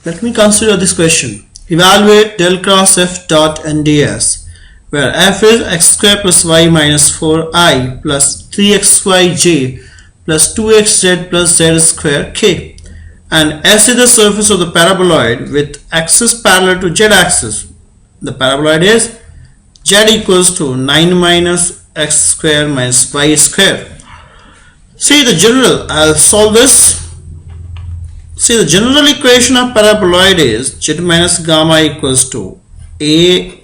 Let me consider this question. Evaluate del cross f dot nds, where f is x square plus y minus 4i plus 3xyj plus 2xz plus z square k, and s is the surface of the paraboloid with axis parallel to z axis. The paraboloid is z equals to 9 minus x square minus y square. See the general, I'll solve this. See the general equation of paraboloid is z minus gamma equals to a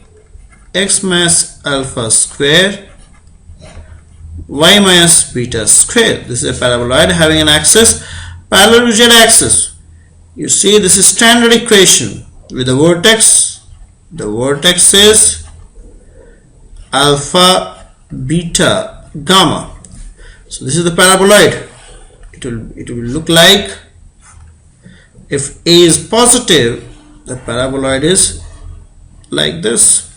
x minus alpha square y minus beta square. This is a paraboloid having an axis parallel to z axis. You see this is standard equation with the vertex. The vertex is alpha beta gamma. So this is the paraboloid. It will look like, if A is positive, the paraboloid is like this.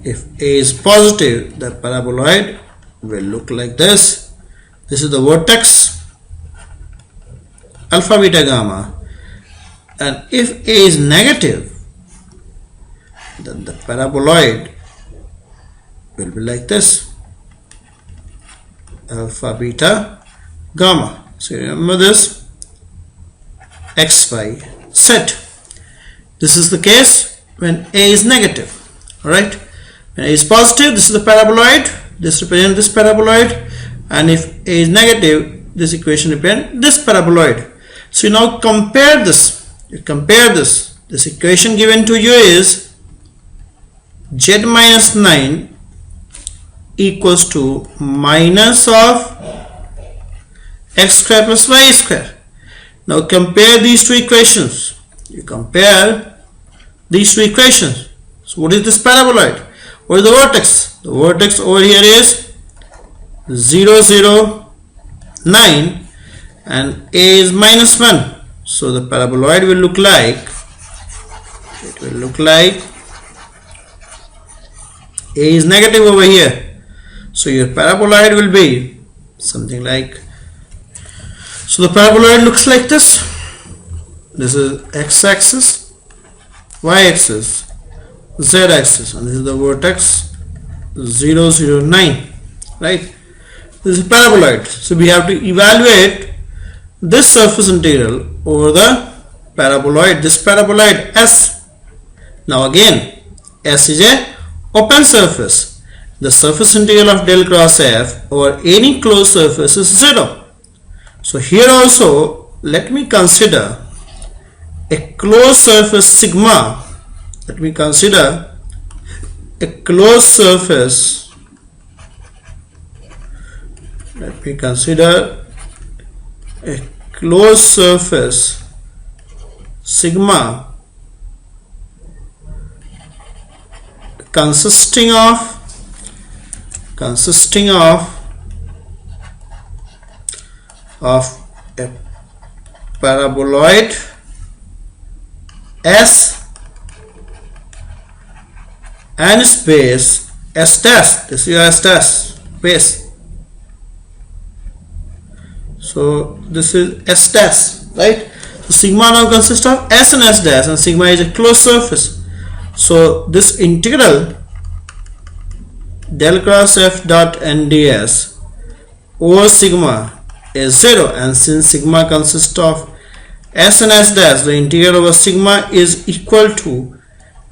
If A is positive, the paraboloid will look like this. This is the vertex, alpha beta gamma. And if A is negative, then the paraboloid will be like this, alpha beta gamma. So remember this, xy z. This is the case when A is negative. Alright, when A is positive, this is the paraboloid, this represents this paraboloid, and if A is negative, this equation represents this paraboloid. So you now compare this. You compare this. This equation given to you is z minus 9 equals to minus of x square plus y square. Now compare these two equations. You compare these two equations. So what is this paraboloid? What is the vertex? The vertex over here is 0, 0, 9, and A is minus 1. So the paraboloid will look like, A is negative over here. So your paraboloid will be something like, so the paraboloid looks like this. This is x-axis, y-axis, z-axis, and this is the vertex 0, 0, 9, right? This is a paraboloid. So we have to evaluate this surface integral over the paraboloid, this paraboloid S. Now again, S is a open surface. The surface integral of del cross f over any closed surface is 0. So here also let me consider a closed surface sigma. Let me consider a closed surface. Let me consider a closed surface sigma consisting of a paraboloid S and space S dash. This is your S dash space. So this is S dash, right? So sigma now consists of S and S dash, and sigma is a closed surface. So this integral del cross f dot nds over sigma is 0, and since sigma consists of S and S dash, the integral over sigma is equal to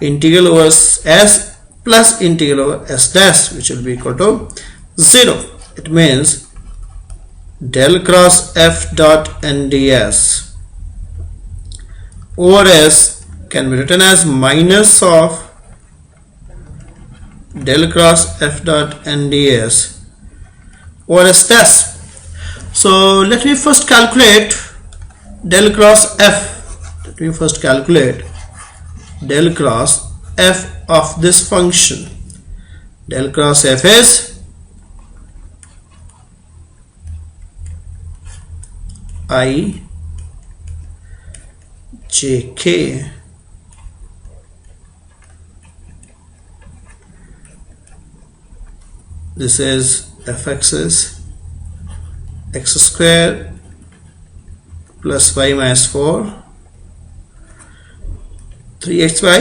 integral over S plus integral over S dash, which will be equal to 0. It means del cross f dot nds over S can be written as minus of del cross f dot nds over S dash. So let me first calculate del cross f. Let me first calculate del cross f of this function. Del cross f is I j k this is fx is x square plus y minus 4 3xy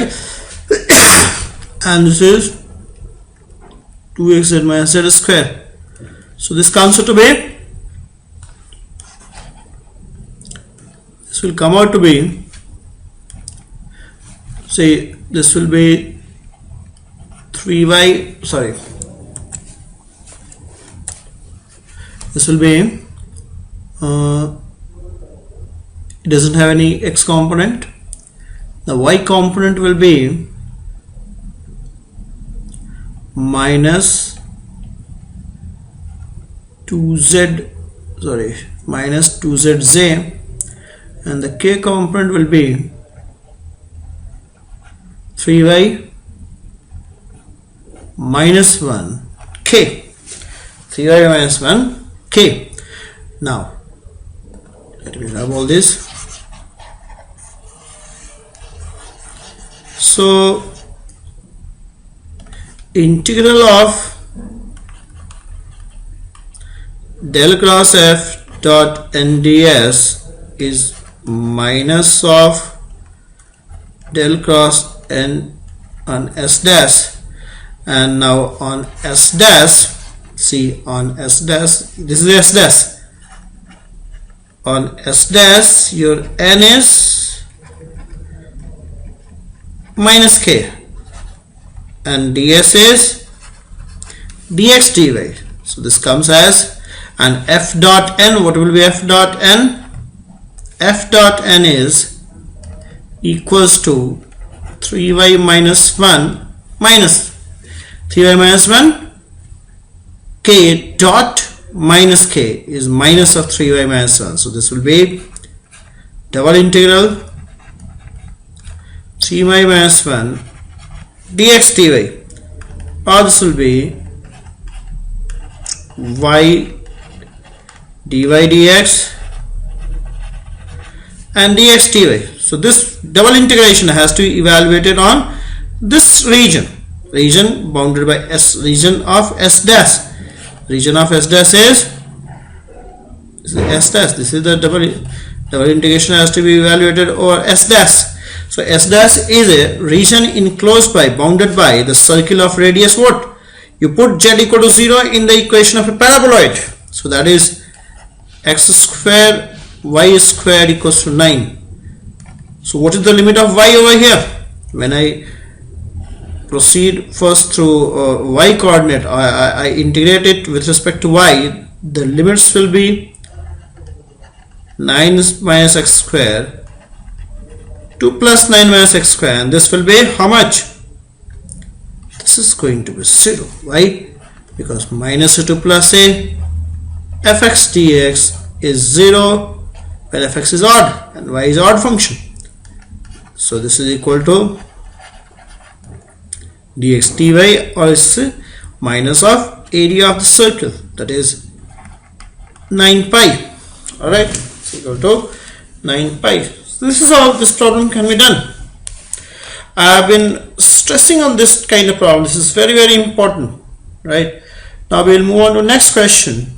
and this is 2xz minus z square. So this comes out to be, this will come out to be, say this will be 3y, sorry, this will be it doesn't have any x component. The y component will be minus 2z, sorry, minus 2zj, and the k component will be 3y minus 1 k, 3y minus 1 k. Now let me grab all this. So integral of del cross f dot nds is minus of del cross n on s dash, and now on s dash, see on s dash, this is s dash, on s dash your n is minus k and ds is dx dy. So this comes as, and f dot n, what will be f dot n? F dot n is equals to 3y minus 1 minus 3y minus 1 k dot minus k is minus of 3y minus 1. So this will be double integral 3y minus 1 dx dy, or this will be y dy dx and dx dy. So this double integration has to be evaluated on this region bounded by s, region of s dash. Region of s dash is s dash. This is the double integration has to be evaluated over s dash. So s dash is a region enclosed by, bounded by the circle of radius what? You put z equal to 0 in the equation of a paraboloid. So that is x square y square equals to 9. So what is the limit of y over here? When I proceed first through y coordinate, I integrate it with respect to y, the limits will be 9 minus x square 2 plus 9 minus x square, and this will be how much? This is going to be 0. Why? Because minus 2 plus a fx dx is 0 when fx is odd and y is odd function. So this is equal to dx dy, or is minus of area of the circle, that is 9 pi. Alright, it's equal to 9 pi. So this is how this problem can be done. I have been stressing on this kind of problem. This is very, very important. Right. Now we will move on to next question.